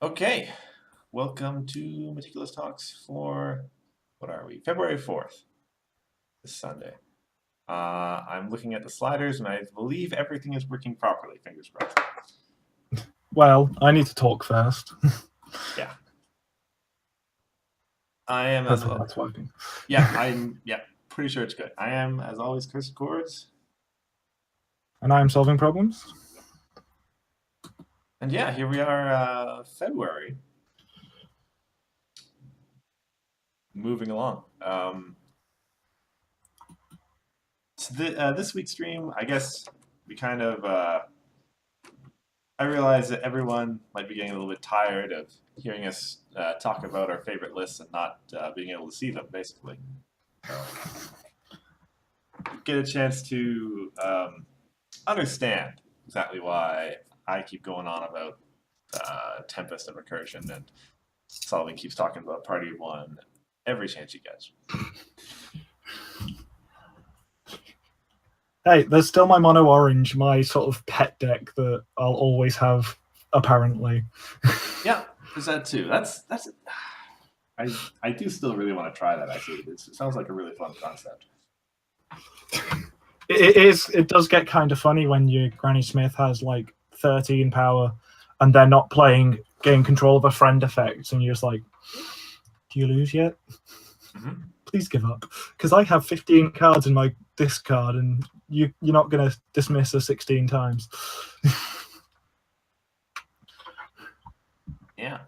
Okay, welcome to Meticulous Talks for, what are we, February 4th, this Sunday. I'm looking at the sliders and I believe everything is working properly, fingers crossed. Well, I need to talk first. Yeah. I am as Hopefully well. that's working. Yeah, pretty sure it's good. I am, as always, Chris Cords. And I'm solving problems. And yeah, here we are, February. Moving along. So this week's stream, I guess we kind of I realize that everyone might be getting a little bit tired of hearing us talk about our favorite lists and not being able to see them, basically. So, get a chance to understand exactly why I keep going on about Tempest and Recursion, and Solving keeps talking about Party of One every chance he gets. Hey, there's still my mono orange, my sort of pet deck that I'll always have, apparently. Yeah, there's that too. That's I do still really want to try that. Actually, it sounds like a really fun concept. It does get kind of funny when your Granny Smith has like 13 power and they're not playing gain control of a friend effect, and you're just like, do you lose yet? Mm-hmm. Please give up. Because I have 15 cards in my discard and you're not going to dismiss her 16 times. Yeah.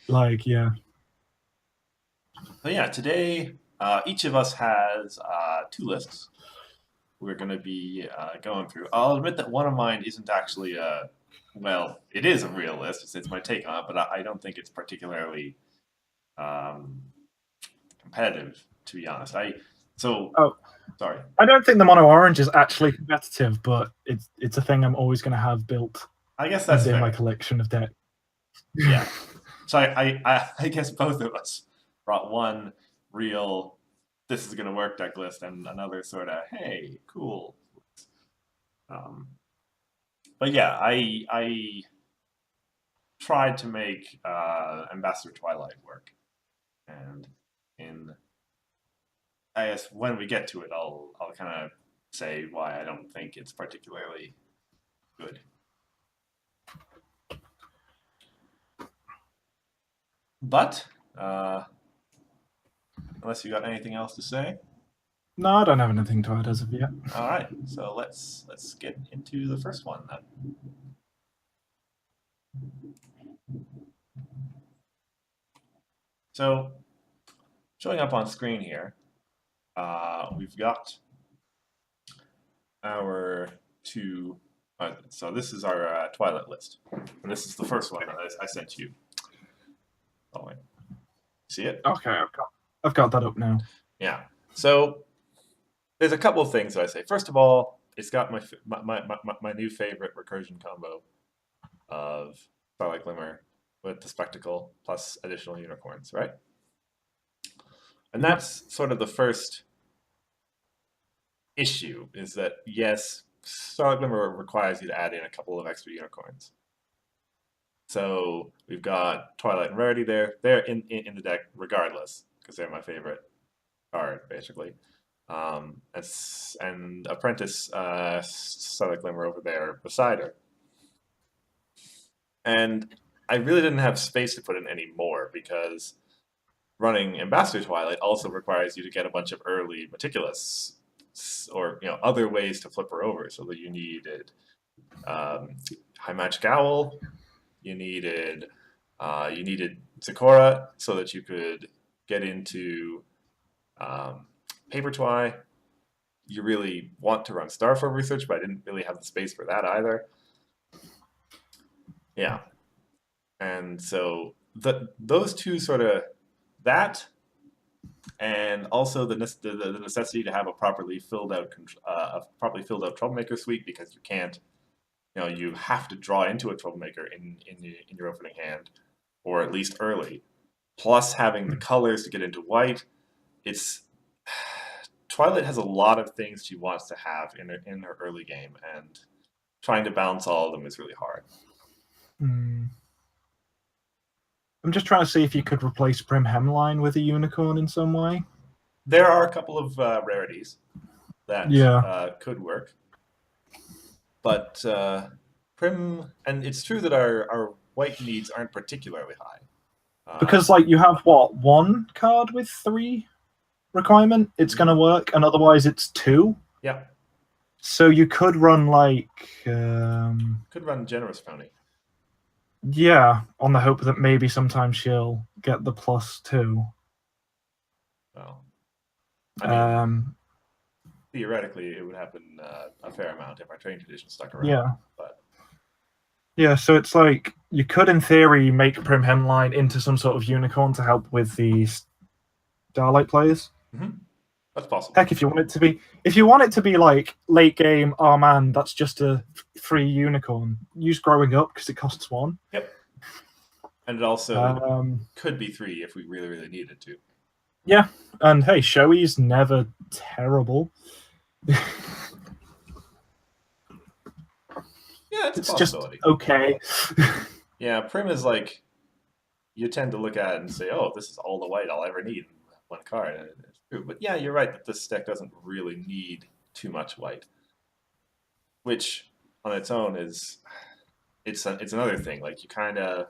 Like, yeah. But yeah, today each of us has two lists we're going to be going through. I'll admit that one of mine isn't actually well, it is a real list. It's my take on it, but I don't think it's particularly um, competitive, to be honest. Oh, sorry. I don't think the mono orange is actually competitive, but it's a thing I'm always going to have built I guess that's within my fair. collection of decks. Yeah. So I guess both of us brought one real, this is going to work deck list, and another sort of, hey, cool. Um, but yeah, I tried to make Ambassador Twilight work, and in I guess when we get to it, I'll kind of say why I don't think it's particularly good. But unless you got anything else to say, No, I don't have anything to add as of yet. all right. So let's get into the first one then. So showing up on screen here, we've got our two. So this is our Twilight list, and this is the first one that I sent you. Oh wait, see it? Okay, I've got that up now. Yeah. So there's a couple of things that I say. First of all, it's got my new favorite recursion combo of Starlight Glimmer with the Spectacle plus additional unicorns, right? And that's sort of the first issue, is that yes, Starlight Glimmer requires you to add in a couple of extra unicorns. So we've got Twilight and Rarity there. They're in the deck regardless, because they're my favorite card, basically. And Apprentice Starlight Glimmer over there beside her. And I really didn't have space to put in any more because running Ambassador Twilight also requires you to get a bunch of early Meticulous or other ways to flip her over. So that you needed High Magic Owl, you needed Zecora so that you could get into Paper Twy. You really want to run Starfall Research, but I didn't really have the space for that either. Yeah. And so those two sort of, that and also the necessity to have a properly filled out troublemaker suite, because you can't, you have to draw into a troublemaker in your opening hand, or at least early. Plus having the colors to get into white, it's Twilight has a lot of things she wants to have in her early game, and trying to balance all of them is really hard. I'm just trying to see if you could replace Prim Hemline with a unicorn in some way. There are a couple of rarities that Yeah, could work, but Prim, and it's true that our white needs aren't particularly high. because like you have what, one card with 3 requirement, it's going to work, and otherwise it's 2. Yeah, So you could run like could run Generous Pony. yeah, on the hope that maybe sometime she'll get the +2. Well, I mean, Um, theoretically, it would happen a fair amount if our training tradition stuck around. yeah. But Yeah, so it's like you could, in theory, make Prim Hemline into some sort of unicorn to help with the Starlight players. that's possible. Heck, if you want it to be like late game, oh man, that's just a free unicorn. Use Growing Up because it costs 1. Yep. And it also could be 3 if we really, really needed to. Yeah, and hey, Shoei's never terrible. Yeah, it's a just possibility. okay. Yeah, Prim is like you tend to look at it and say, "Oh, this is all the white I'll ever need in one card." And it's true, but yeah, you're right that this deck doesn't really need too much white, which on its own is it's another thing. Like you kind of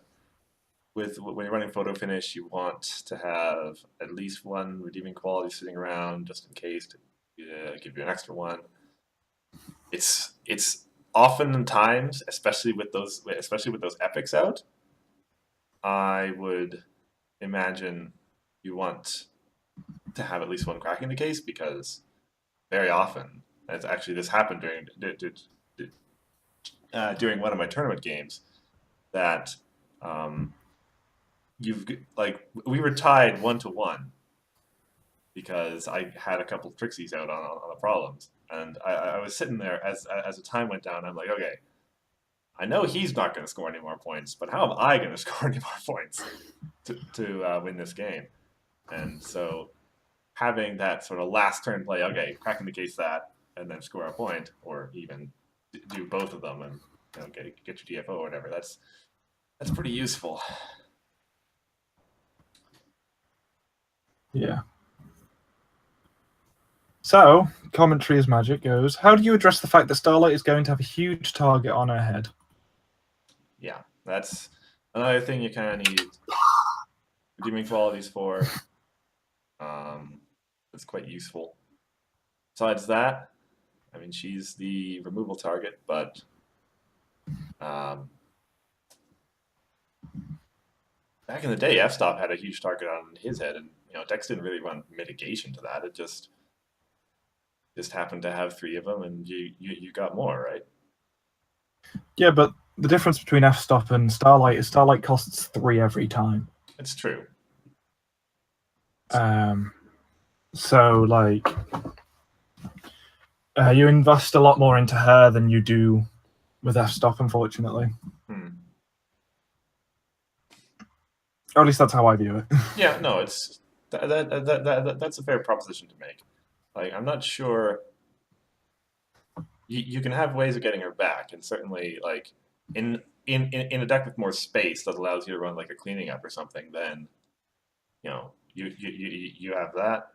with when you're running photo finish, you want to have at least one redeeming quality sitting around just in case to give you an extra one. It's oftentimes, especially with those epics out, I would imagine you want to have at least one cracking the case because very often, as actually this happened during one of my tournament games, that you've like we were tied 1-1 because I had a couple trixies out on the problems, and I was sitting there as the time went down. I'm like, okay, I know he's not going to score any more points, but how am I going to score any more points to win this game? And so having that sort of last turn play, okay, cracking the case that, and then score a point, or even do both of them and get your DFO or whatever. That's pretty useful. Yeah. So, commentary as magic goes. How do you address the fact that Starlight is going to have a huge target on her head? Yeah, that's another thing you kind of need redeeming qualities for. It's quite useful. Besides that, I mean, she's the removal target, but back in the day, F-Stop had a huge target on his head, and Dex didn't really run mitigation to that. It just happened to have 3 of them, and you got more, right? Yeah, but the difference between F-Stop and Starlight is Starlight costs 3 every time. It's true. So like, you invest a lot more into her than you do with F-Stop, unfortunately. Or at least that's how I view it. Yeah, no, it's that's a fair proposition to make. Like, I'm not sure. You can have ways of getting her back, and certainly, like in a deck with more space that allows you to run like a cleaning up or something, then you have that.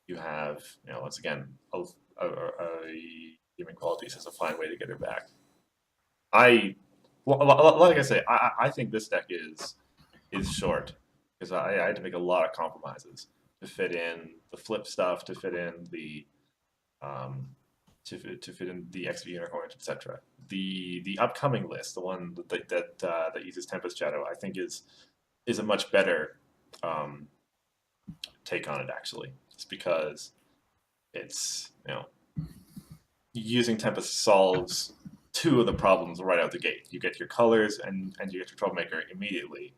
You have once again human qualities is a fine way to get her back. Like I say, I think this deck is short because I had to make a lot of compromises to fit in the flip stuff, to fit in the to fit in the XP unicorns, etc. The upcoming list, the one that uses Tempest Shadow, I think is a much better take on it actually. It's because it's using Tempest solves 2 of the problems right out the gate. You get your colors and you get your Troublemaker immediately.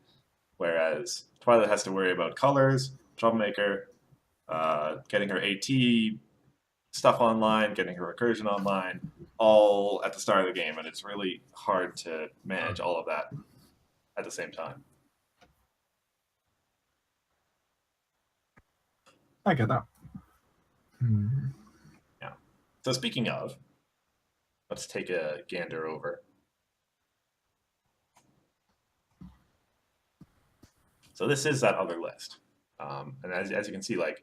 Whereas Twilight has to worry about colors, Troublemaker, getting her AT stuff online, getting her recursion online, all at the start of the game, and it's really hard to manage all of that at the same time. I get that. Yeah. So speaking of, let's take a gander over So this is that other list. And as you can see, like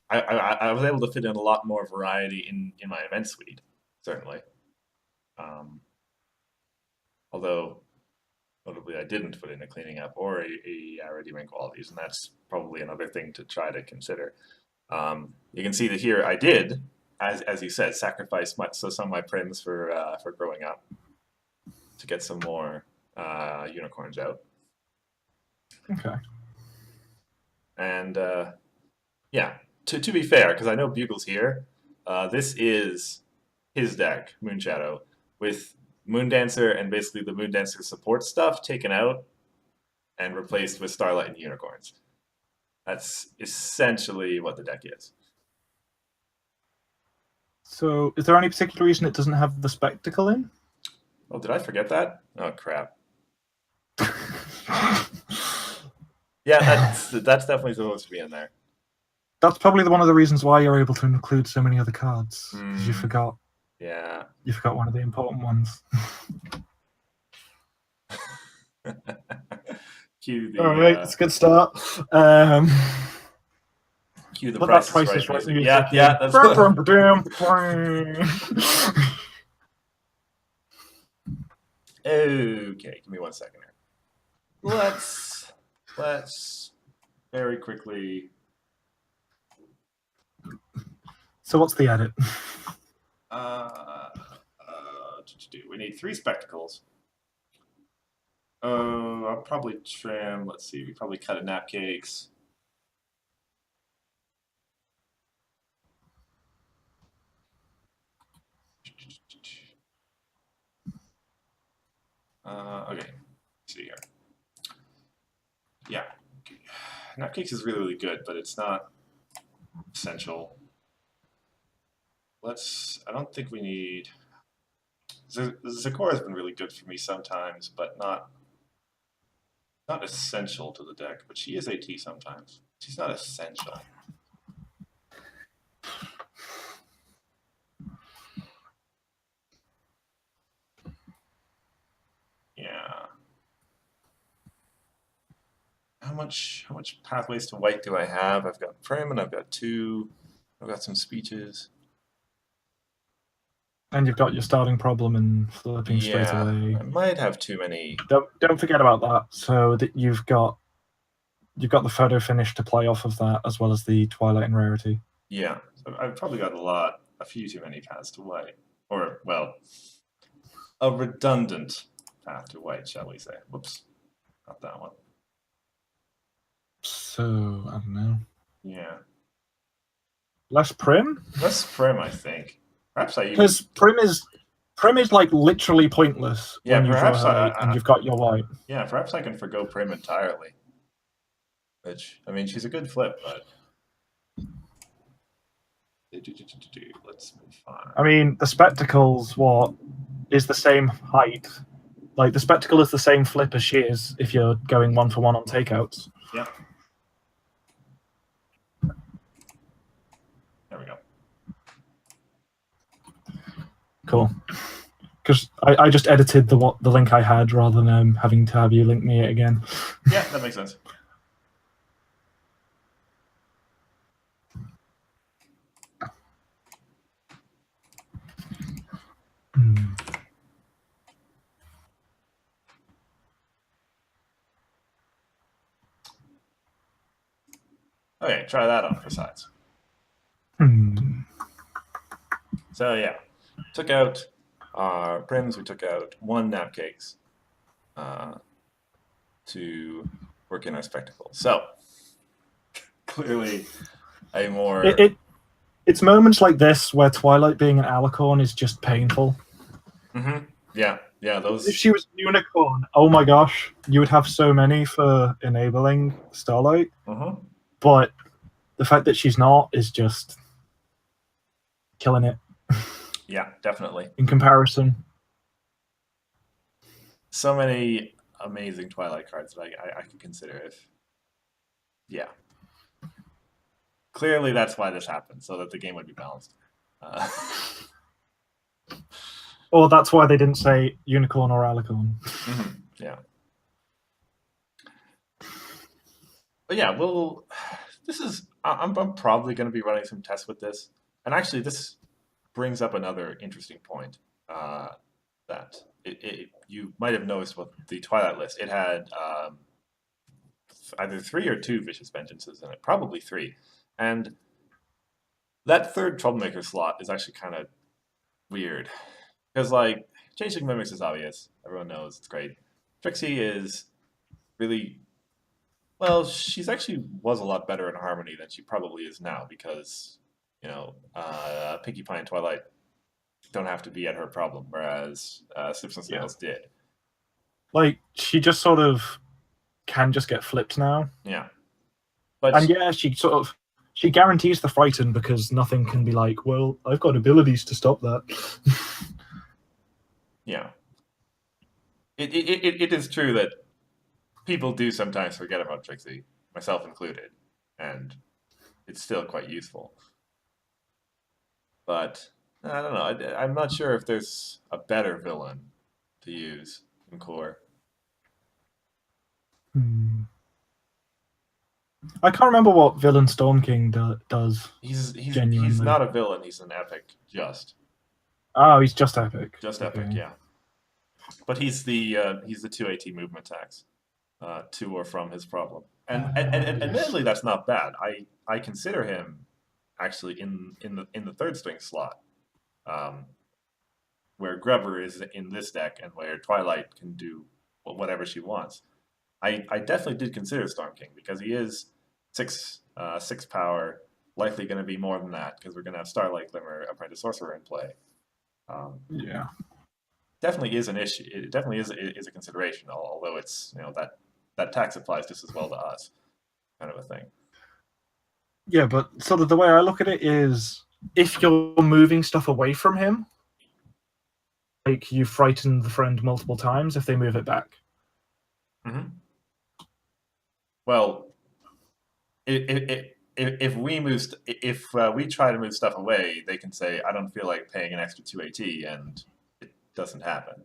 I was able to fit in a lot more variety in my event suite, certainly. Although notably I didn't put in a cleaning up or a redeeming qualities, and that's probably another thing to try to consider. You can see that here I did, as you said, sacrifice some of my prims for growing up to get some more unicorns out. Okay. And yeah, to be fair, because I know Bugle's here, this is his deck, Moonshadow, with Moondancer and basically the Moondancer support stuff taken out and replaced with Starlight and Unicorns. That's essentially what the deck is. So, is there any particular reason it doesn't have the spectacle in? Oh, did I forget that? Oh, crap. Yeah, that's definitely supposed to be in there. That's probably one of the reasons why you're able to include so many other cards, because you forgot. Yeah. You forgot one of the important ones. Cue the. All right, it's a good start. Cue the Put Price that Price is is Right Right music. music. Yeah, that's what. Okay, give me 1 second here. Let's very quickly. So what's the edit? We need 3 spectacles. I'll probably trim. Let's see. We probably cut a nap cakes. Okay. Let's see here. Yeah, nap cakes is really good, but it's not essential. I don't think we need. Zakora has been really good for me sometimes, but not essential to the deck. But she is AT sometimes. She's not essential. Yeah. How much pathways to white do I have? I've got Prim and I've got 2. I've got some speeches. And you've got your starting problem and flipping straight away. I might have too many. Don't forget about that. So that you've got the photo finish to play off of that, as well as the Twilight and Rarity. Yeah, so I've probably got a few too many paths to white, or well, a redundant path to white, shall we say? Whoops, not that one. So I don't know. Yeah, Less Prim. less Prim, I think. Perhaps I even. Because Prim is like literally pointless when you draw her and you've got your white. Yeah, perhaps I can forgo Prim entirely. Which, I mean, she's a good flip, but. Let's move on. I mean, the spectacle's is the same height. Like, the spectacle is the same flip as she is if you're going 1-for-1 on takeouts. Yeah. There we go. Cool. Because I just edited the link I had rather than having to have you link me it again. Yeah, that makes sense. Okay, try that on for size. So yeah, took out our Prims. We took out 1 nap cakes to work in our spectacle. So clearly, a more it's moments like this where Twilight being an alicorn is just painful. Mm-hmm. Yeah. Those. If she was a unicorn, oh my gosh, you would have so many for enabling Starlight. But the fact that she's not is just killing it. Yeah, definitely. In comparison. So many amazing Twilight cards that I could consider if. Yeah. Clearly, that's why this happened, so that the game would be balanced. Or that's why they didn't say unicorn or alicorn. Yeah. but yeah, we'll. This is. I'm probably going to be running some tests with this, and actually, this brings up another interesting point. Uh, that you might have noticed with the Twilight list. It had either three or two vicious vengeances in it, probably three, and that third troublemaker slot is actually kind of weird because like changing mimics is obvious. Everyone knows it's great. Trixie is really well. She's actually was a lot better in Harmony than she probably is now because Pinkie Pie and Twilight don't have to be at her problem, whereas Snips and Yeah. Snails did. Like she just sort of can just get flipped now. Yeah, but And yeah, she guarantees the frighten because nothing can be like, well, I've got abilities to stop that. yeah, it is true that people do sometimes forget about Trixie, myself included, and it's still quite useful. But I don't know. I'm not sure if there's a better villain to use in core. Hmm. I can't remember what villain Storm King does He's genuinely. not a villain. He's an epic, Oh, he's just epic. just epic, Okay. yeah. But he's the two AT movement attacks to or from his problem. And Yes. admittedly, that's not bad. I consider him actually in the third string slot, um, where Grubber is in this deck and where Twilight can do whatever she wants. I definitely did consider Storm King because he is six power, likely going to be more than that because we're going to have Starlight Glimmer, Apprentice Sorcerer in play. Um, Yeah. definitely is an issue. It definitely is a consideration, although it's that tax applies just as well to us, kind of a thing. Yeah, but sort of the way I look at it is if you're moving stuff away from him, like you frighten the friend multiple times if they move it back. Mm-hmm. Well, if we we try to move stuff away, they can say, "I don't feel like paying an extra 2 AT," and it doesn't happen.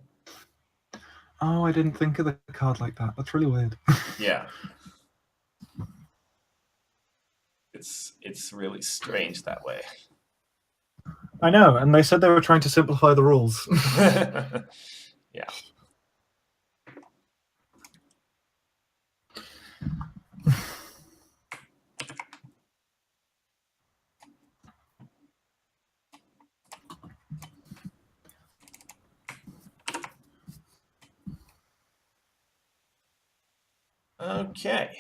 Oh, I didn't think of the card like that. That's really weird. Yeah, it's really strange that way. I know, and they said they were trying to simplify the rules. Yeah. Okay.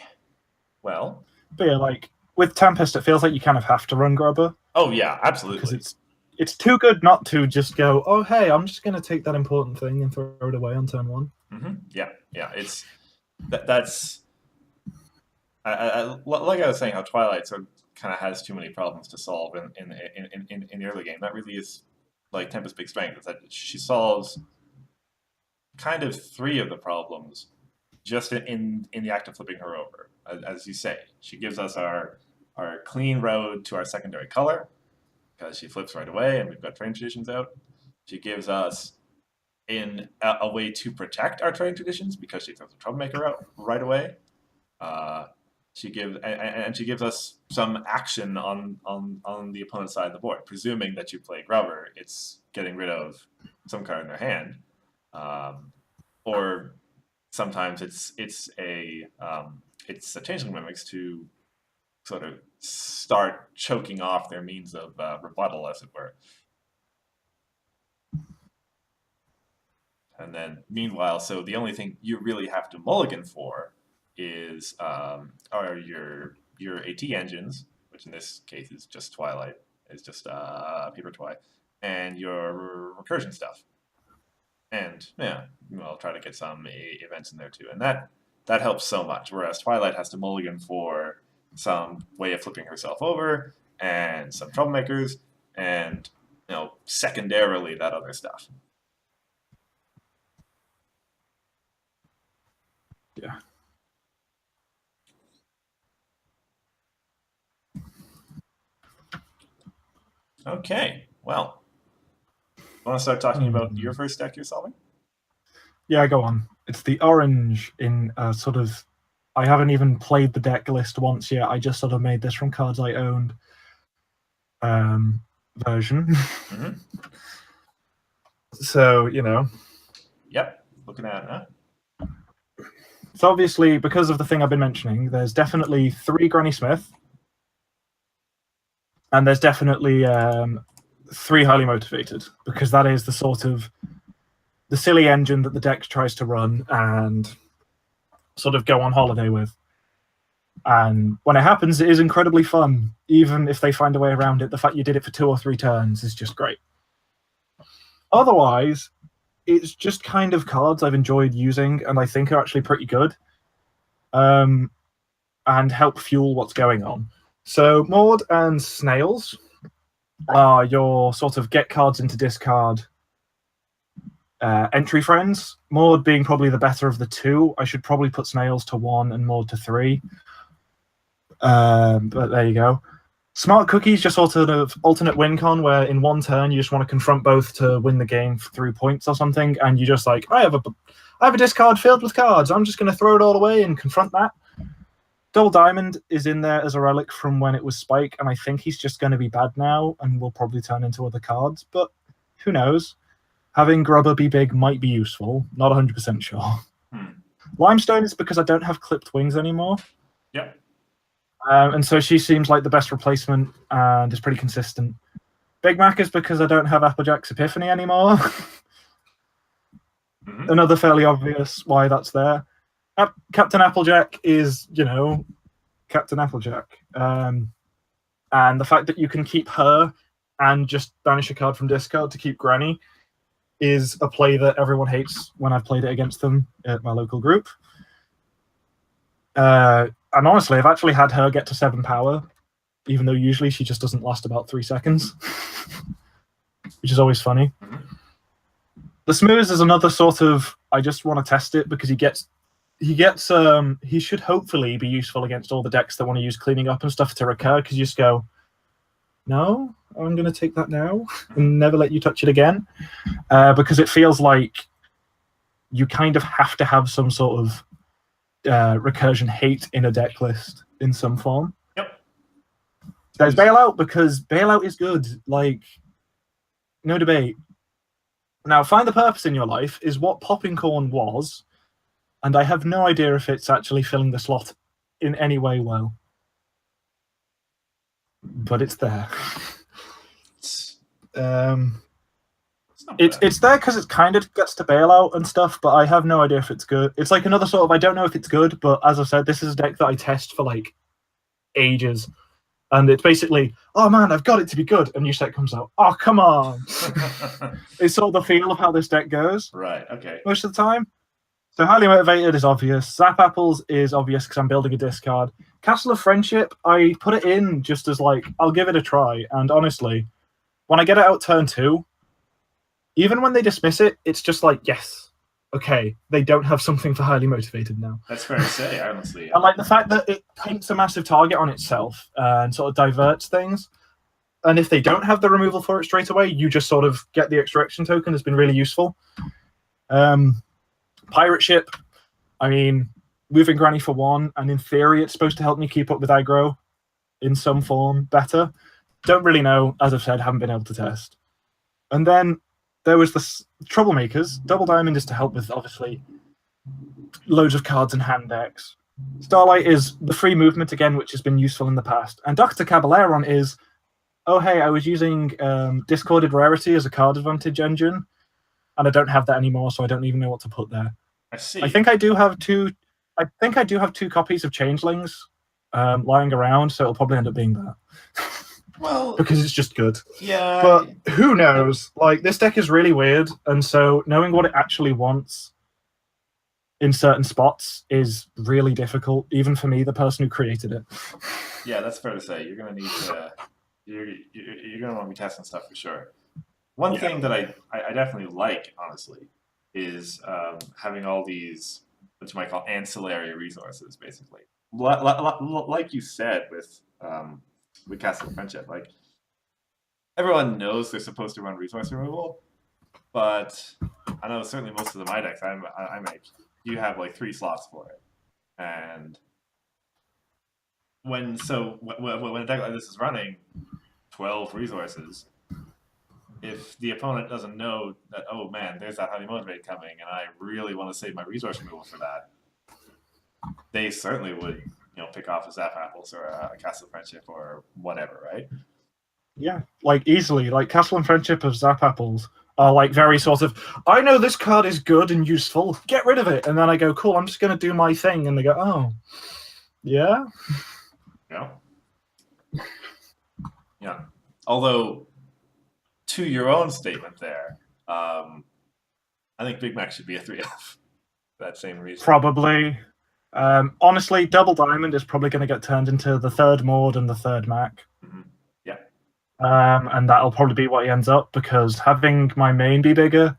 Well. But yeah, like with Tempest, it feels like you kind of have to run Grubber Oh yeah, because absolutely. it's too good not to just go, oh hey, I'm just going to take that important thing and throw it away on turn one. Yeah, yeah. It's that's like I was saying, how Twilight sort of kind of has too many problems to solve in the early game. That really is like Tempest's big strength is that she solves kind of three of the problems just in the act of flipping her over. As you say, she gives us our clean road to our secondary color because she flips right away, and we've got train traditions out. She gives us in a way to protect our train traditions because she throws a troublemaker out right away. Uh, she gives us some action on the opponent's side of the board. Presuming that you play Grubber, it's getting rid of some card in their hand, or sometimes it's a changeling mimics to sort of start choking off their means of rebuttal, as it were. And then, meanwhile, so the only thing you really have to mulligan for is are your AT engines, which in this case is just Twilight, is just Paper Twi, and your recursion stuff. And yeah, I'll try to get some events in there too, and that helps so much. Whereas Twilight has to mulligan for some way of flipping herself over and some troublemakers, and secondarily that other stuff. Yeah. Okay, well, want to start talking about your first deck you're solving? Yeah, go on. It's the orange in sort of I haven't even played the deck list once yet. I just sort of made this from cards I owned version. Mm-hmm. So, Yep. Looking at it, huh? So obviously, because of the thing I've been mentioning, there's definitely 3 Granny Smith, and there's definitely 3 highly motivated, because that is the sort of the silly engine that the deck tries to run and sort of go on holiday with. And when it happens, it is incredibly fun. Even if they find a way around it, the fact you did it for 2 or 3 turns is just great. Otherwise, it's just kind of cards I've enjoyed using and I think are actually pretty good, and help fuel what's going on. So Maud and Snails are your sort of get cards into discard entry friends. Maud being probably the better of the 2. I should probably put Snails to 1 and Maud to 3. But there you go. Smart Cookie's just sort of alternate win con, where in 1 turn you just want to confront both to win the game through points or something, and you just like, I have a discard filled with cards. I'm just going to throw it all away and confront that. Double Diamond is in there as a relic from when it was Spike, and I think he's just going to be bad now and will probably turn into other cards, but who knows? Having Grubber be big might be useful. Not 100% sure. Limestone is because I don't have clipped wings anymore. Yep. And so she seems like the best replacement and is pretty consistent. Big Mac is because I don't have Applejack's Epiphany anymore. Mm-hmm. Another fairly obvious why that's there. Captain Applejack is, Captain Applejack. And the fact that you can keep her and just banish a card from discard to keep Granny is a play that everyone hates when I've played it against them at my local group. And honestly, I've actually had her get to 7 power, even though usually she just doesn't last about 3 seconds, which is always funny. Mm-hmm. The Smooth is another sort of, I just want to test it because he should hopefully be useful against all the decks that want to use cleaning up and stuff to recur, because you just go, no, I'm going to take that now and never let you touch it again, because it feels like you kind of have to have some sort of recursion hate in a deck list in some form. Yep. There's Bailout, because Bailout is good. Like, no debate. Now, Find the Purpose in Your Life is what Popping Corn was, and I have no idea if it's actually filling the slot in any way well. But it's there. It's there because it kind of gets to Bailout and stuff, but I have no idea if it's good. It's like another sort of, I don't know if it's good, but as I said, this is a deck that I test for like ages. And it's basically, oh man, I've got it to be good. A new set comes out. Oh, come on. It's sort of the feel of how this deck goes. Right, okay. Most of the time. So Highly Motivated is obvious. Zap Apples is obvious because I'm building a discard. Castle of Friendship, I put it in just as like, I'll give it a try. And honestly, when I get it out turn 2, even when they dismiss it, it's just like, yes, okay, they don't have something for Highly Motivated now. That's fair to say, honestly. And like the fact that it paints a massive target on itself and sort of diverts things. And if they don't have the removal for it straight away, you just sort of get the extraction token has been really useful. Pirate Ship, I mean, moving Granny for 1, and in theory, it's supposed to help me keep up with aggro in some form better. Don't really know, as I've said, haven't been able to test. And then there was the Troublemakers. Double Diamond is to help with, obviously, loads of cards and hand decks. Starlight is the free movement again, which has been useful in the past. And Dr. Caballeron is, oh, hey, I was using Discorded Rarity as a card advantage engine, and I don't have that anymore, so I don't even know what to put there. I see. I think I do have 2 copies of Changelings lying around, so it'll probably end up being that. Well, because it's just good. Yeah. But who knows? Like, this deck is really weird, and so knowing what it actually wants in certain spots is really difficult, even for me, the person who created it. Yeah, that's fair to say. You're gonna need to. You're gonna want to be testing stuff for sure. One thing that I definitely like, honestly, is having all these what you might call ancillary resources, basically. Like you said with Castle of Friendship, like everyone knows they're supposed to run resource removal, but I know certainly most of my decks I make, you have like 3 slots for it, and when a deck like this is running 12 resources, if the opponent doesn't know that, oh man, there's that highly motivated coming, and I really want to save my resource removal for that, they certainly would, pick off a Zap Apples or a Castle Friendship or whatever, right? Yeah, like easily. Like Castle and Friendship of Zap Apples are like very sort of, I know this card is good and useful, get rid of it. And then I go, cool, I'm just going to do my thing. And they go, oh, yeah? Yeah. Yeah. Although, to your own statement there, I think Big Mac should be a 3F. That same reason. Probably. Honestly, Double Diamond is probably going to get turned into the third Maud and the third Mac. Mm-hmm. Yeah. And that'll probably be what he ends up, because having my main be bigger,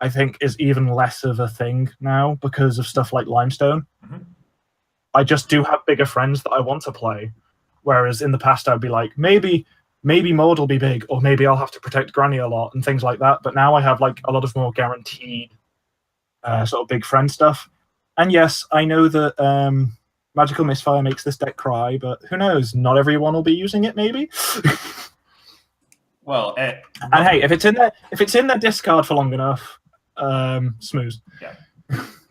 I think, is even less of a thing now because of stuff like Limestone. Mm-hmm. I just do have bigger friends that I want to play. Whereas in the past, I'd be like, maybe Maud will be big, or maybe I'll have to protect Granny a lot and things like that. But now I have like a lot of more guaranteed sort of big friend stuff. And yes, I know that Magical Misfire makes this deck cry, but who knows? Not everyone will be using it, maybe. Well, and hey, if it's in their discard for long enough, smooth. Yeah.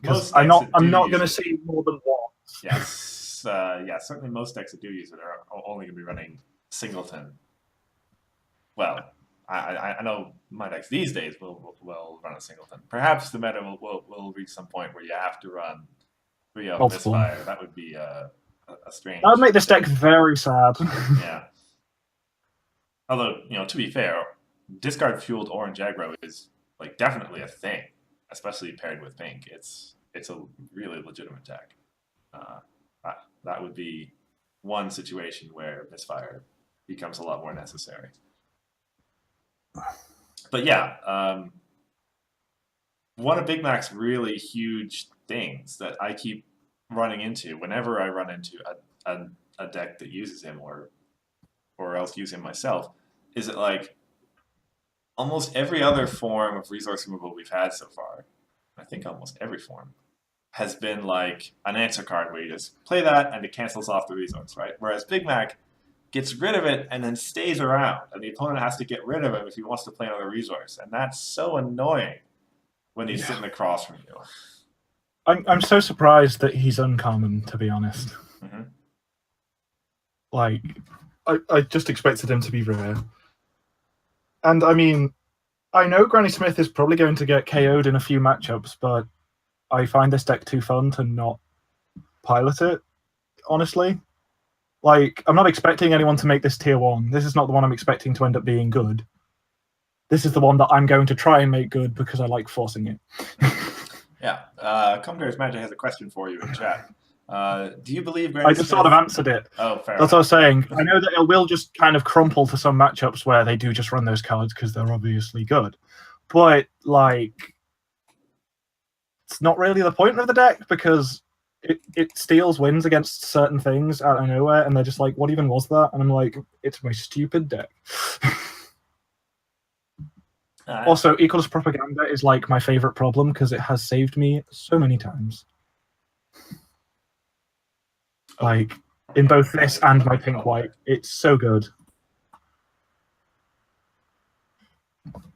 Because I'm not going to see more than one. Yes, certainly most decks that do use it are only going to be running Singleton. Well, I know my decks these days will run a Singleton. Perhaps the meta will reach some point where you have to run 3 Misfire. That would be a strange. That would make this deck very sad. Yeah. Although, to be fair, discard fueled orange aggro is like definitely a thing, especially paired with pink. It's a really legitimate deck. That would be one situation where Misfire becomes a lot more necessary. But yeah, one of Big Mac's really huge things that I keep running into whenever I run into a deck that uses him or else use him myself is that like almost every other form of resource removal we've had so far, I think almost every form, has been like an answer card where you just play that and it cancels off the resource, right? Whereas Big Mac gets rid of it and then stays around, and the opponent has to get rid of him if he wants to play another resource, and that's so annoying when he's sitting across from you. I'm so surprised that he's uncommon, to be honest. Mm-hmm. Like, I just expected him to be rare. And I mean, I know Granny Smith is probably going to get KO'd in a few matchups, but I find this deck too fun to not pilot it, honestly. Like, I'm not expecting anyone to make this tier 1. This is not the one I'm expecting to end up being good. This is the one that I'm going to try and make good because I like forcing it. Yeah. Commander's Magic has a question for you in chat. Do you believe Granny I just Smith... sort of answered it. Oh, fair That's what I was saying. I know that it will just kind of crumple to some matchups where they do just run those cards because they're obviously good. But, like, it's not really the point of the deck because it steals wins against certain things out of nowhere, and they're just like, what even was that? And I'm like, it's my stupid deck. Also, Equals Propaganda is like my favorite problem because it has saved me so many times. Like, in both this and my pink white, it's so good.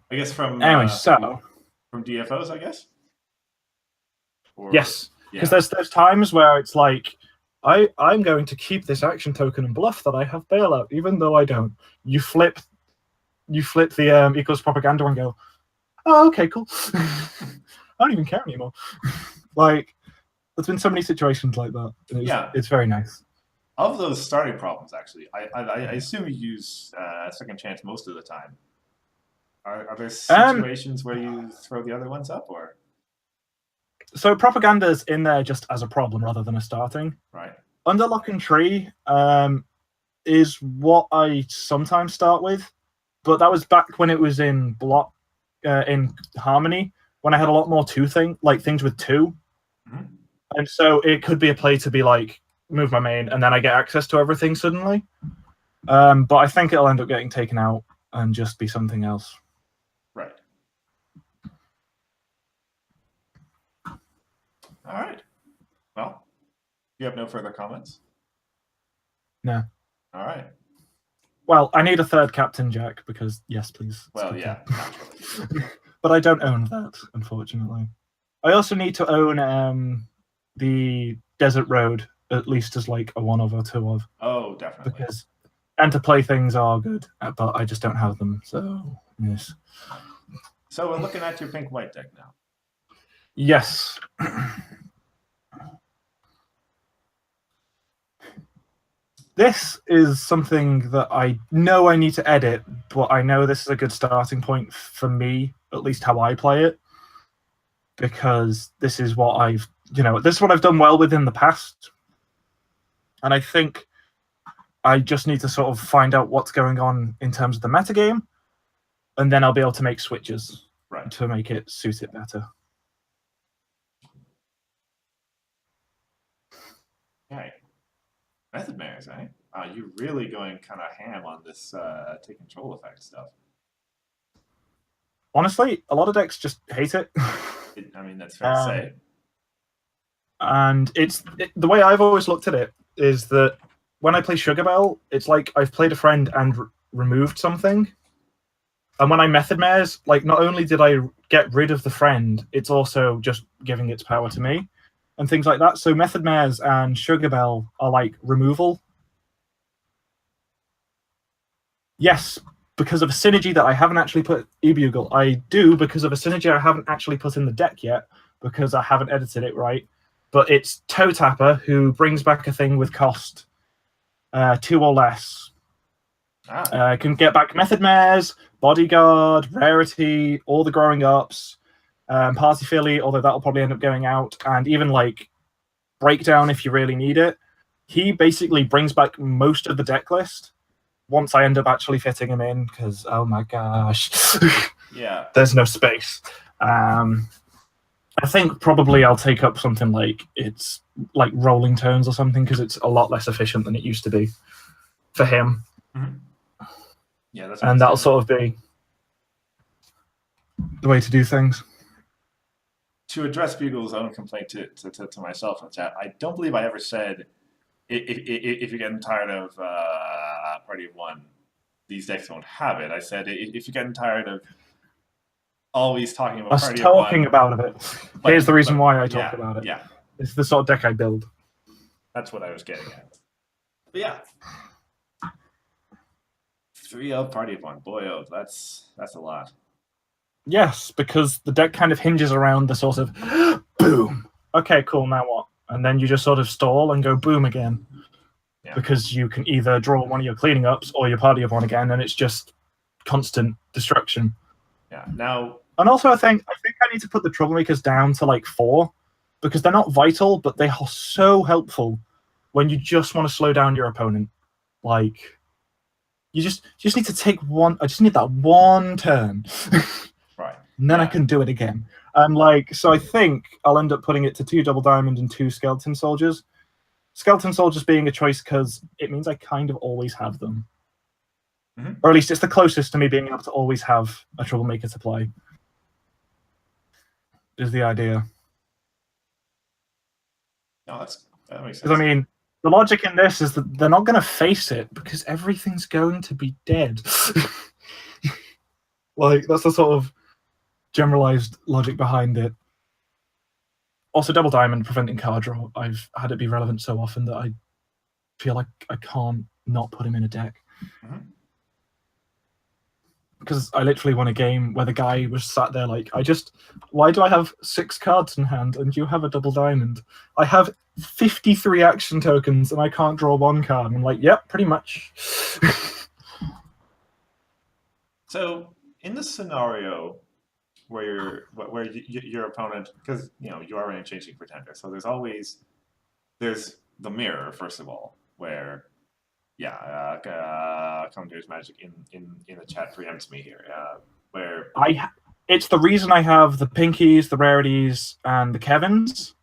I guess from anyway, so from DFOs, I guess. Or, yes, because there's times where it's like I'm going to keep this action token and bluff that I have bailout, even though I don't. You flip the Equals Propaganda and go, oh, okay, cool. I don't even care anymore. Like, there's been so many situations like that. It's very nice. Of those starting problems, actually, I assume you use Second Chance most of the time. Are there situations where you throw the other ones up, or? So Propaganda's in there just as a problem rather than a starting. Right. Under Lock and Tree is what I sometimes start with, but that was back when it was in in Harmony, when I had a lot more things with 2. Mm-hmm. And so it could be a play to be like, move my main, and then I get access to everything suddenly. But I think it'll end up getting taken out and just be something else. Right. All right. Well, you have no further comments? No. All right. Well, I need a third Captain Jack because yes, please. Well, yeah, naturally. But I don't own that, unfortunately. I also need to own the Desert Road at least as like a one of or two of. Oh, definitely. Because enter play things are good, but I just don't have them. So yes. So we're looking at your pink white deck now. Yes. This is something that I know I need to edit, but I know this is a good starting point for me, at least how I play it, because this is what this is what I've done well with in the past, and I think I just need to sort of find out what's going on in terms of the metagame, and then I'll be able to make switches to make it suit it better. Okay. Method Mayors, eh? You're really going kind of ham on this take control effect stuff. Honestly, a lot of decks just hate it. I mean, that's fair to say. And the way I've always looked at it is that when I play Sugar Bell, it's like I've played a friend and removed something. And when I Method Mayors, like not only did I get rid of the friend, it's also just giving its power to me and things like that. So Method Mayors and Sugar Bell are like removal. Yes, because of a synergy that I haven't actually put E-Bugle. I do because of a synergy I haven't actually put in the deck yet because I haven't edited it right. But it's Toe Tapper who brings back a thing with cost 2 or less. Can get back Method Mayors, Bodyguard, Rarity, all the Growing Ups, Party Philly, although that'll probably end up going out, and even like Breakdown if you really need it. He basically brings back most of the deck list once I end up actually fitting him in, because oh my gosh. Yeah. There's no space. I think probably I'll take up something like it's like Rolling Turns or something because it's a lot less efficient than it used to be for him. Mm-hmm. Yeah, that's and that'll sort of be the way to do things. To address Bugle's own complaint to myself in the chat, I don't believe I ever said if you're getting tired of Party of One, these decks won't have it. I said if you're getting tired of always talking about Party of One. Talking about it. Here's the reason why I talk about it. Yeah. It's the sort of deck I build. That's what I was getting at. But yeah. 3-0 Party of One. Boy, oh, that's a lot. Yes, because the deck kind of hinges around the sort of boom. Okay, cool, now what? And then you just sort of stall and go boom again. Yeah. Because you can either draw one of your cleaning ups or your Party of One again, and it's just constant destruction. Yeah. Now, and also I think I need to put the Troublemakers down to like 4 because they're not vital, but they are so helpful when you just want to slow down your opponent. Like you just need to take one. I just need that one turn. Right. And then I can do it again. And so I think I'll end up putting it to 2 Double Diamond and 2 Skeleton Soldiers. Skeleton Soldiers being a choice because it means I kind of always have them. Mm-hmm. Or at least it's the closest to me being able to always have a Troublemaker to play. Is the idea. No, that makes sense. Because I mean, the logic in this is that they're not going to face it because everything's going to be dead. That's the sort of generalized logic behind it. Also, Double Diamond preventing card draw. I've had it be relevant so often that I feel like I can't not put him in a deck. Mm-hmm. Because I literally won a game where the guy was sat there like, why do I have 6 cards in hand and you have a Double Diamond? I have 53 action tokens and I can't draw 1 card. And I'm like, yep, pretty much. So in the scenario where your opponent, because you are running Changing Pretender, so there's the mirror first of all, where Commentator's Magic in the chat preempts me here. Where it's the reason I have the Pinkies, the Rarities, and the Kevins.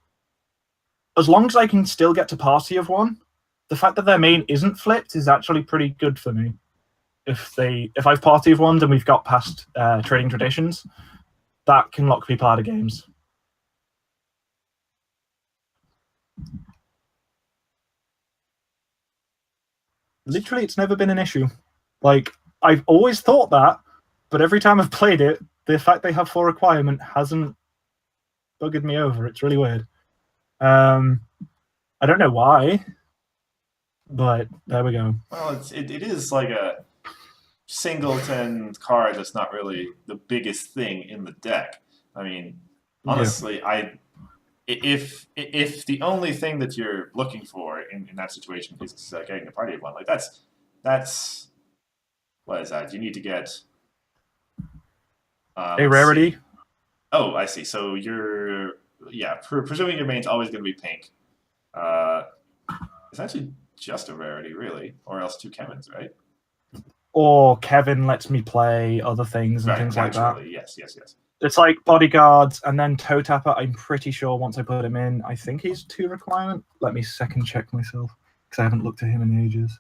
As long as I can still get to Party of One, the fact that their main isn't flipped is actually pretty good for me. If I've Party of One and we've got past Trading Traditions, that can lock people out of games. literally, it's never been an issue. Like, I've always thought that, but every time I've played it, the fact they have 4 requirement hasn't buggered me over. It's really weird. I don't know why, but there we go. Well, it is like a singleton card that's not really the biggest thing in the deck. I mean, honestly, if the only thing that you're looking for in that situation is getting a party of one, like that's what is that? You need to get A rarity. Oh, I see. So you're presuming your main's always going to be pink. It's actually just a rarity, really, or else 2 Kevins, right? Or Kevin lets me play other things and things like that. Yes. It's like bodyguards and then toe tapper. I'm pretty sure once I put him in, I think he's 2 requirement. Let me second check myself because I haven't looked at him in ages.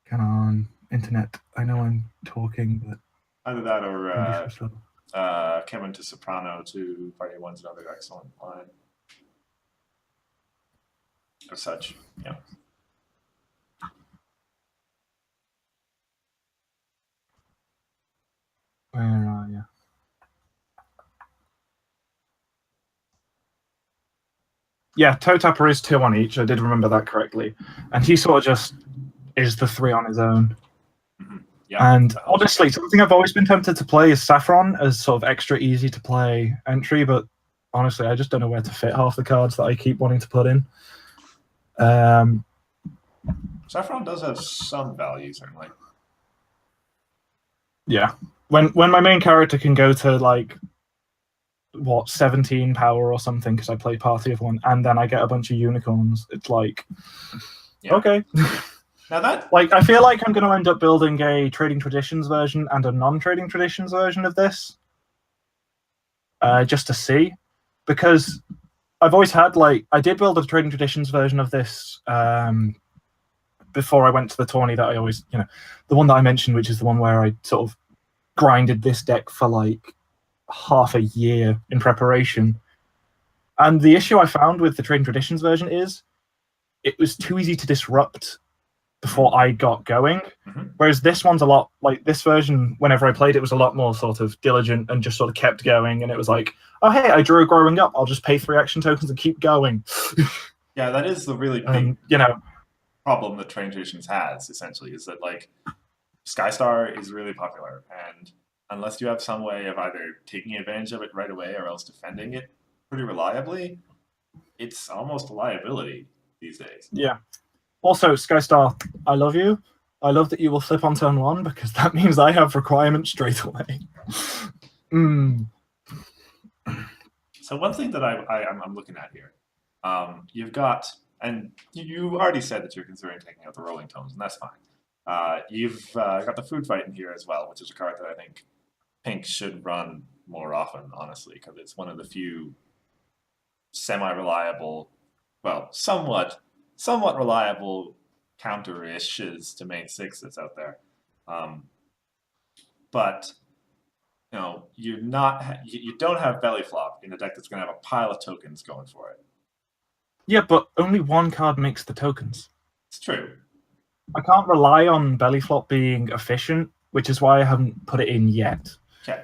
Come on, internet. I know I'm talking, but either that or Kevin to Soprano to Party One's another excellent line. Or such, yeah. Where are you? Yeah, toe tapper is 2 on each. I did remember that correctly, and he sort of just is the 3 on his own. Mm-hmm. Yeah, and honestly, something I've always been tempted to play is Saffron as sort of extra easy to play entry, but honestly, I just don't know where to fit half the cards that I keep wanting to put in. Saffron does have some value, certainly. Yeah, when my main character can go to like 17 power or something because I play Party of One, and then I get a bunch of unicorns. It's like, okay. Now that I feel like I'm going to end up building a Trading Traditions version and a non-Trading Traditions version of this, just to see, because I've always had I did build a Trading Traditions version of this before I went to the tourney that I always, the one that I mentioned, which is the one where I sort of grinded this deck for half a year in preparation. And the issue I found with the Trading Traditions version is it was too easy to disrupt before I got going. Mm-hmm. Whereas this one's a lot this version, whenever I played it, was a lot more sort of diligent and just sort of kept going. And it was like, oh, hey, I drew growing up. I'll just pay 3 action tokens and keep going. Yeah, that is the really big problem that Trading Traditions has, essentially, is that Skystar is really popular, and unless you have some way of either taking advantage of it right away or else defending it pretty reliably, it's almost a liability these days. Yeah. Also, Skystar, I love you. I love that you will flip on turn 1 because that means I have requirement straight away. So one thing that I'm looking at here, you've got, and you already said that you're considering taking out the Rolling Tones, and that's fine. You've got the Food Fight in here as well, which is a card that I think Pink should run more often, honestly, because it's one of the few semi-reliable, well, somewhat reliable counter-ishes to main 6 that's out there. But you don't have Belly Flop in a deck that's going to have a pile of tokens going for it. Yeah, but only 1 card makes the tokens. It's true. I can't rely on Belly Flop being efficient, which is why I haven't put it in yet. Okay.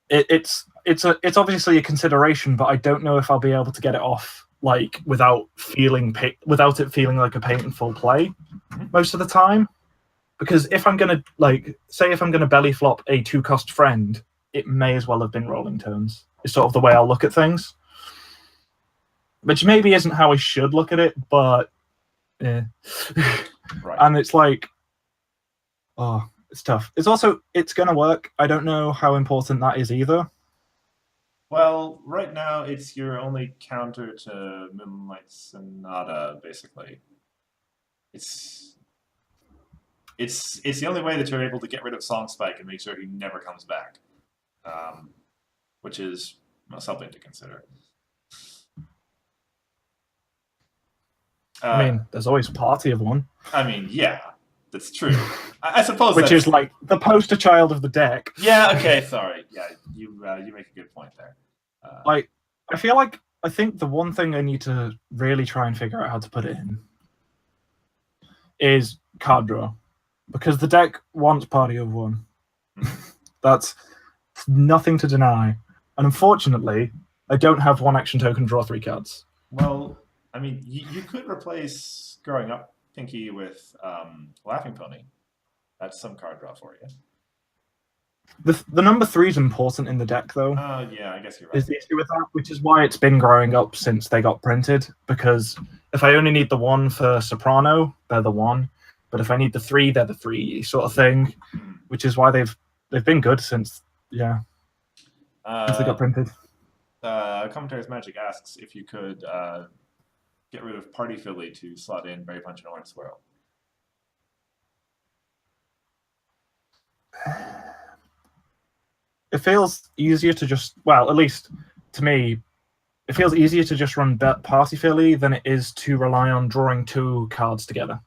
It's obviously a consideration, but I don't know if I'll be able to get it off without it feeling like a painful play most of the time. Because if I'm gonna if I'm gonna belly flop a 2-cost friend, it may as well have been Rolling Tones. It's sort of the way I'll look at things, which maybe isn't how I should look at it, but yeah. Right. And it's it's tough. It's gonna work. I don't know how important that is either. Well, right now it's your only counter to Moonlight Sonata, basically. It's the only way that you're able to get rid of Song Spike and make sure he never comes back, which is something to consider. I mean, there's always Party of One. I mean, yeah, that's true. I suppose which is the poster child of the deck. Yeah. Okay. Sorry. Yeah, you make a good point there. I feel like I think the one thing I need to really try and figure out how to put it in is card draw, because the deck wants Party of One. That's nothing to deny. And unfortunately, I don't have one action token draw 3 cards. Well, I mean, you could replace Growing Up Pinky with Laughing Pony. That's some card draw for you. The number 3 is important in the deck, though. Yeah, I guess you're right. Is the issue with that, which is why it's been growing up since they got printed. Because if I only need the 1 for Soprano, they're the 1. But if I need the 3, they're the 3 sort of thing. Which is why they've been good since since they got printed. Commentaries Magic asks if you could get rid of Party Philly to slot in Berry Punch and Orange Swirl. It feels easier to just, well, at least to me, it feels easier to just run Party Philly than it is to rely on drawing 2 cards together.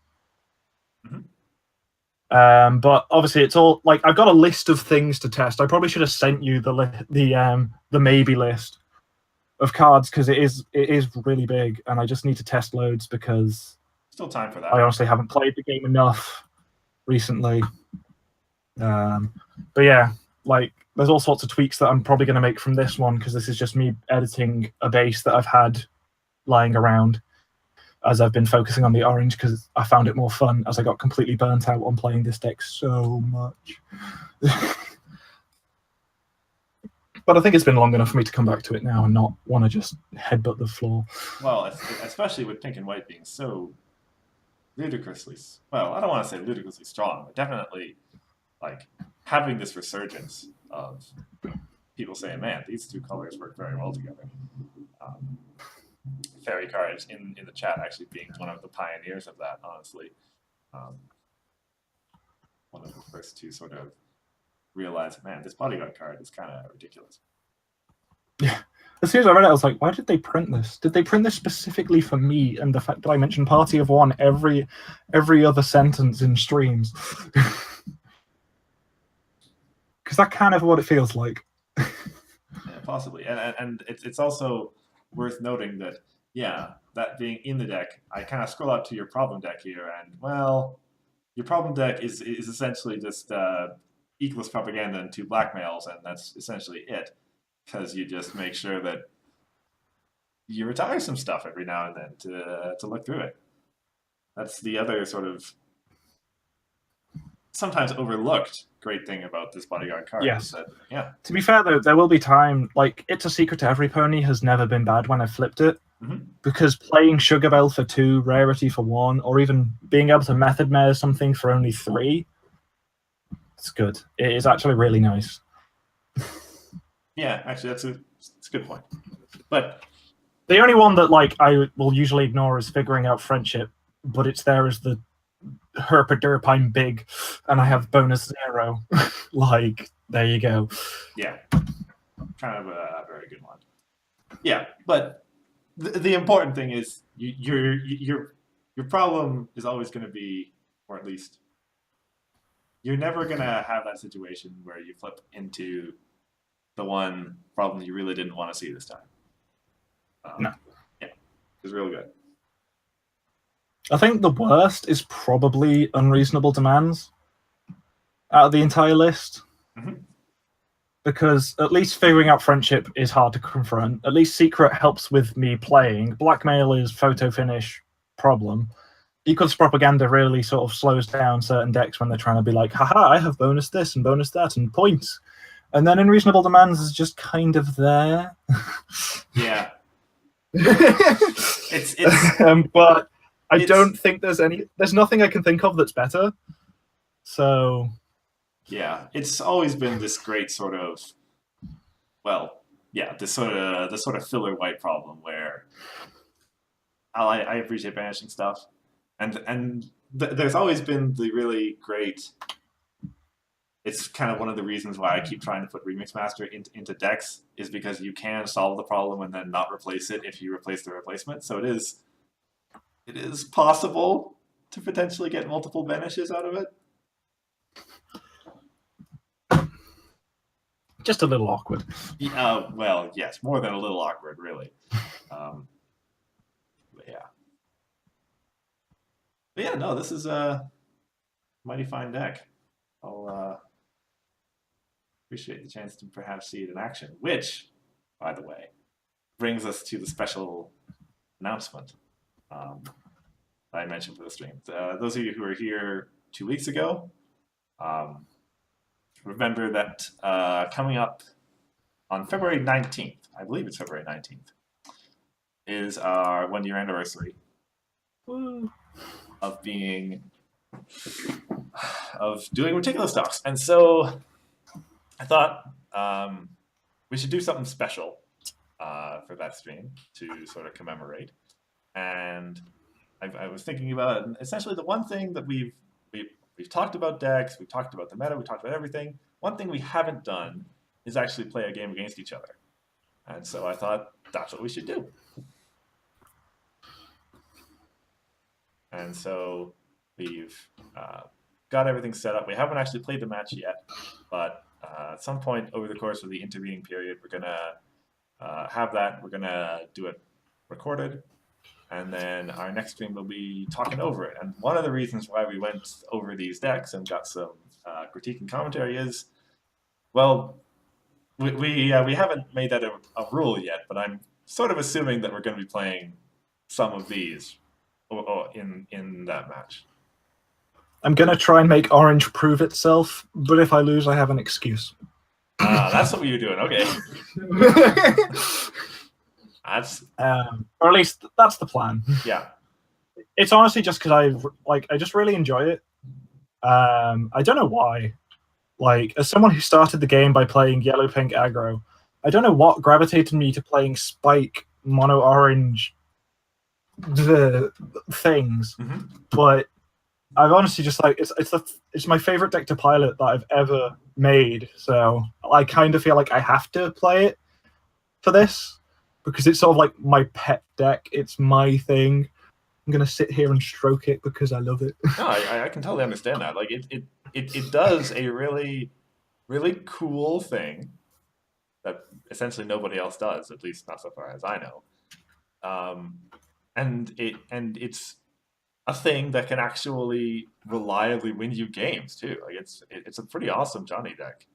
But obviously, it's all like I've got a list of things to test. I probably should have sent you the maybe list of cards, because it is really big, and I just need to test loads because still time for that. I honestly haven't played the game enough recently. But yeah, like there's all sorts of tweaks that I'm probably going to make from this one, because this is just me editing a base that I've had lying around as I've been focusing on the orange, because I found it more fun as I got completely burnt out on playing this deck so much. But I think it's been long enough for me to come back to it now and not want to just headbutt the floor. Well, especially with pink and white being so ludicrously, well, I don't want to say ludicrously strong, but definitely like having this resurgence of people saying, man, these 2 colors work very well together. Fairy Cards in the chat actually being one of the pioneers of that, honestly. One of the first to sort of realize, man, this bodyguard card is kind of ridiculous. Yeah. As soon as I read it, I was like, why did they print this? Did they print this specifically for me and the fact that I mentioned Party of One every other sentence in streams? Because that's kind of what it feels like. Yeah, possibly. And it's also worth noting that, yeah, that being in the deck, I kind of scroll out to your problem deck here, and, well, your problem deck is essentially just Equalist Propaganda and 2 blackmails, and that's essentially it. Because you just make sure that you retire some stuff every now and then to look through it. That's the other sort of sometimes overlooked great thing about this bodyguard card. Yes. Is that, yeah. To be fair, though, there will be time, like, It's a Secret to Every Pony has never been bad when I flipped it. Because playing Sugar Bell for 2, Rarity for 1, or even being able to Method Mayor something for only 3, it's good. It is actually really nice. Yeah, actually, that's a good point. But the only one that like I will usually ignore is Figuring Out Friendship, but it's there as the Herpa I'm big, and I have bonus 0. Like, there you go. Yeah, kind of a very good one. Yeah, but the important thing is your problem is always going to be, or at least you're never going to have that situation where you flip into the one problem you really didn't want to see this time. No. Yeah, it's real good. I think the worst is probably Unreasonable Demands out of the entire list. Because at least Figuring Out Friendship is hard to confront. At least Secret helps with me playing. Blackmail is photo finish problem. Equals Propaganda really sort of slows down certain decks when they're trying to be like, haha, I have bonus this and bonus that and points. And then Unreasonable Demands is just kind of there. Yeah. But I don't think there's nothing I can think of that's better. So yeah, it's always been this great sort of, well, yeah, this sort of filler white problem where I appreciate banishing stuff, and there's always been the really great. It's kind of one of the reasons why I keep trying to put Remix Master into decks, is because you can solve the problem and then not replace it if you replace the replacement. So it is possible to potentially get multiple banishes out of it. Just a little awkward. Well, yes, more than a little awkward, really. But yeah. But yeah, no, this is a mighty fine deck. I'll appreciate the chance to perhaps see it in action, which, by the way, brings us to the special announcement I mentioned for the stream. Those of you who were here 2 weeks ago, um, remember that coming up on February 19th, I believe it's February 19th, is our 1 year anniversary of doing Meticulous talks. And so I thought we should do something special for that stream to sort of commemorate. And I was thinking about it, and essentially the one thing that we've talked about decks, we've talked about the meta, we talked about everything. One thing we haven't done is actually play a game against each other. And so I thought that's what we should do. And so we've got everything set up. We haven't actually played the match yet, but at some point over the course of the intervening period, we're going to have that. We're going to do it recorded. And then our next stream will be talking over it. And one of the reasons why we went over these decks and got some critique and commentary is, well, we haven't made that a rule yet, but I'm sort of assuming that we're going to be playing some of these in that match. I'm going to try and make orange prove itself, but if I lose, I have an excuse. That's what you're doing. Okay. Or at least that's the plan. Yeah. It's honestly just because I just really enjoy it. I don't know why. Like, as someone who started the game by playing yellow pink aggro, I don't know what gravitated me to playing spike mono orange things, but I've honestly just like it's my favorite deck to pilot that I've ever made. So I kind of feel like I have to play it for this because it's sort of like my pet deck. It's my thing. I'm gonna sit here and stroke it because I love it. No, I can totally understand that. Like it does a really, really cool thing that essentially nobody else does, at least not so far as I know. And it's a thing that can actually reliably win you games too. Like it's a pretty awesome Johnny deck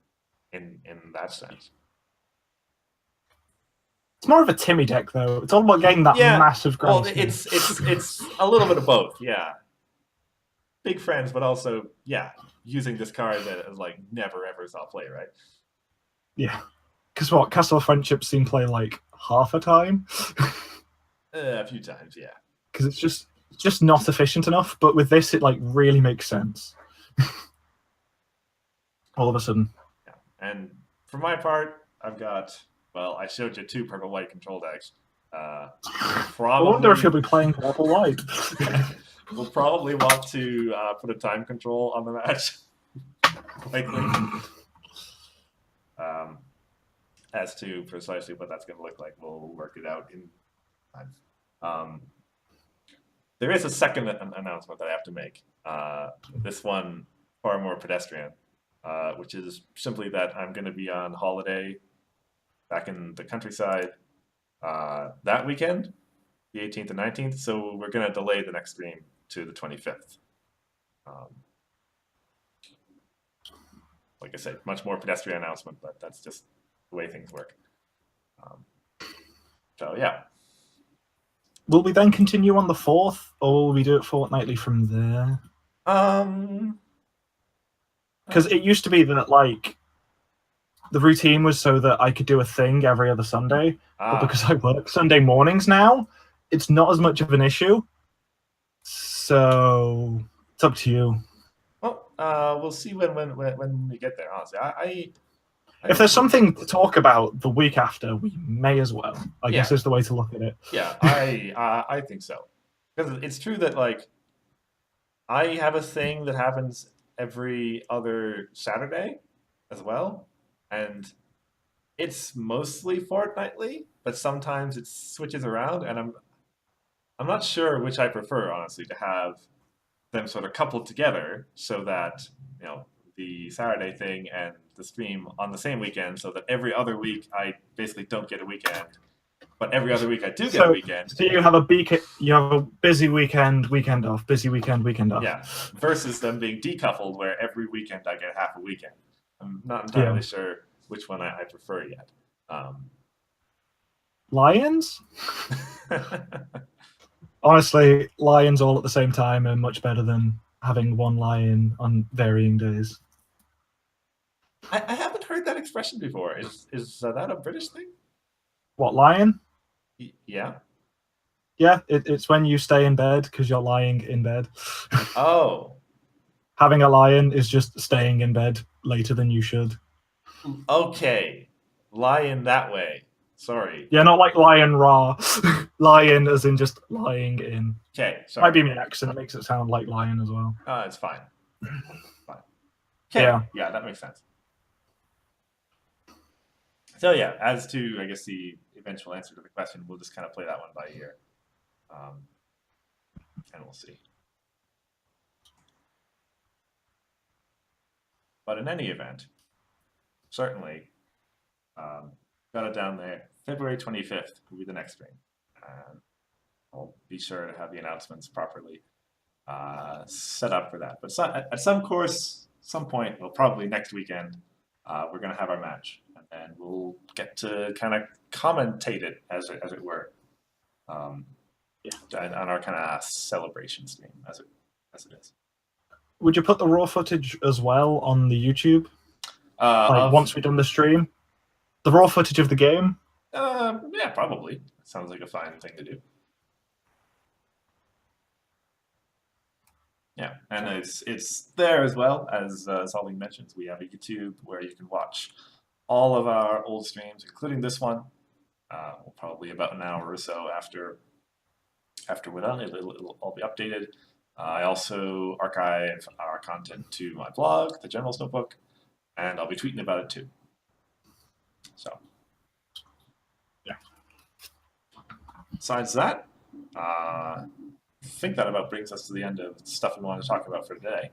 in that sense. It's more of a Timmy deck though. It's all about getting that massive ground. Well, it's a little bit of both, yeah. Big friends, but also using this card that like never ever saw play, right? Yeah, because Castle of Friendship seen play like half a time. A few times, yeah. Because it's just not efficient enough. But with this, it like really makes sense. All of a sudden. Yeah. And for my part, I've got. Well, I showed you 2 purple-white control decks. Probably, I wonder if you'll be playing purple-white. We'll probably want to put a time control on the match. Likely. As to precisely what that's going to look like, we'll work it out in time. There is a second announcement that I have to make. This one far more pedestrian, which is simply that I'm going to be on holiday back in the countryside that weekend, the 18th and 19th. So we're going to delay the next stream to the 25th. Like I said, much more pedestrian announcement, but that's just the way things work. So yeah. Will we then continue on the 4th, or will we do it fortnightly from there? Because it used to be that like the routine was so that I could do a thing every other Sunday, but because I work Sunday mornings now, it's not as much of an issue. So it's up to you. Well, we'll see when we get there. Honestly, if there's something to talk about the week after, we may as well. I guess is the way to look at it. Yeah, I think so. Because it's true that like I have a thing that happens every other Saturday as well, and it's mostly fortnightly, but sometimes it switches around, and I'm not sure which I prefer, honestly, to have them sort of coupled together so that the Saturday thing and the stream on the same weekend, so that every other week I basically don't get a weekend, But every other week I do get So- a weekend. So you have a busy weekend off, busy weekend off. Yeah, versus them being decoupled, where every weekend I get half a weekend. I'm not entirely sure which one I prefer yet. Lions? Honestly, lions all at the same time are much better than having one lion on varying days. I haven't heard that expression before. Is that a British thing? What, lion? Yeah. Yeah, it's when you stay in bed because you're lying in bed. Oh, Having a lion is just staying in bed later than you should. okay. Lion that way. Sorry. Yeah, not like lion raw. Lion as in just lying in. Okay, Might sorry. be my accent makes it sound like lion as well. It's fine. Fine. Okay. Yeah, that makes sense. So yeah, as to I guess the eventual answer to the question, we'll just kind of play that one by ear, and we'll see. But in any event, certainly got it down there. February 25th will be the next stream, and I'll be sure to have the announcements properly set up for that. But at some point, well, probably next weekend, we're going to have our match, and then we'll get to kind of commentate it as it were, on our kind of celebration stream as it is. Would you put the raw footage as well on the YouTube? Once we've done the stream, the raw footage of the game. Yeah, probably. Sounds like a fine thing to do. Yeah, and it's there as well as Solving mentions. We have a YouTube where you can watch all of our old streams, including this one. Probably about an hour or so after we're done, it'll all be updated. I also archive our content to my blog, the General's Notebook, and I'll be tweeting about it too. So, yeah. Besides that, I think that about brings us to the end of the stuff we want to talk about for today.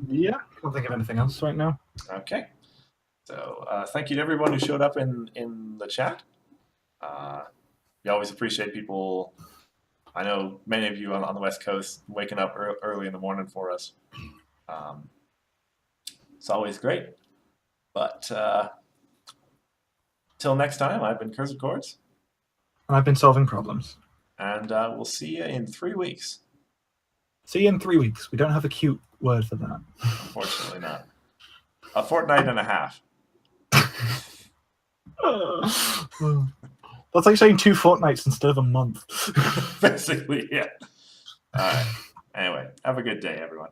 Yeah, can't think of anything else right now. Okay. So thank you to everyone who showed up in the chat. We always appreciate people. I know many of you on the West Coast waking up early in the morning for us. It's always great. But till next time, I've been Curse of Chords. And I've been solving problems. And we'll see you in 3 weeks. See you in 3 weeks. We don't have a cute word for that. Unfortunately not. A fortnight and a half. That's like saying 2 fortnights instead of a month. Basically, yeah. All right. Anyway, have a good day, everyone.